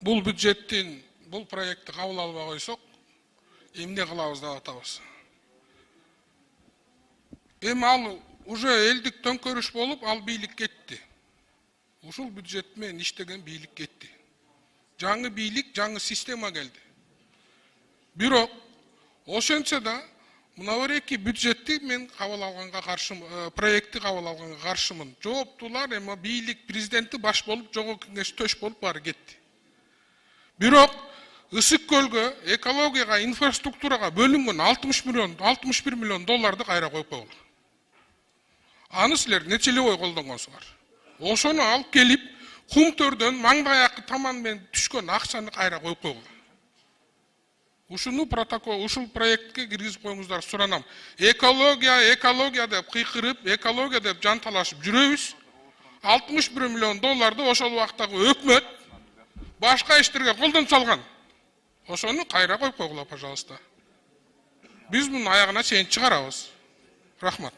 бул бюджеттин бул проектти кабыл албай койсок, эмне кылабыз деп атабыз. Эми ал уже элдик төңкөрүш болуп, ал бийлик кетти. Ушул бюджет менен иштеген бийлик кетти. Жаңы бийлик, жаңы система келди. Бирок ошентсе да мына бир эки бюджетти мен кабыл алганга каршымын, проектти кабыл алганга каршымын. Жооптулар эми бийлик президенти баш болуп, жогорку кеңеш төш болуп баары кетти. Бирок Ысык көлгө, экологияга, инфраструктурага бөлүнгөн 61 миллион долларды кайра коюп койгула. Аны силер нечелебой колдонгонсуңар. Ошону алып келип, кум төрдөн маңдайакы таман менен түшкөн акчаны кайра коюп койгула. Ушуну протокол, ушул проектке киргизип коюңуздар суранам. Экология деп кыйкырып, экология деп жанталашып жүрөбүз. 61 миллион долларды ошол убактагы өкмөт башка иштерге колдонуп салган. Ошону кайра коюп койгула, пожалуйста. Биз мунун аягына чейин чыгарабыз. Рахмат.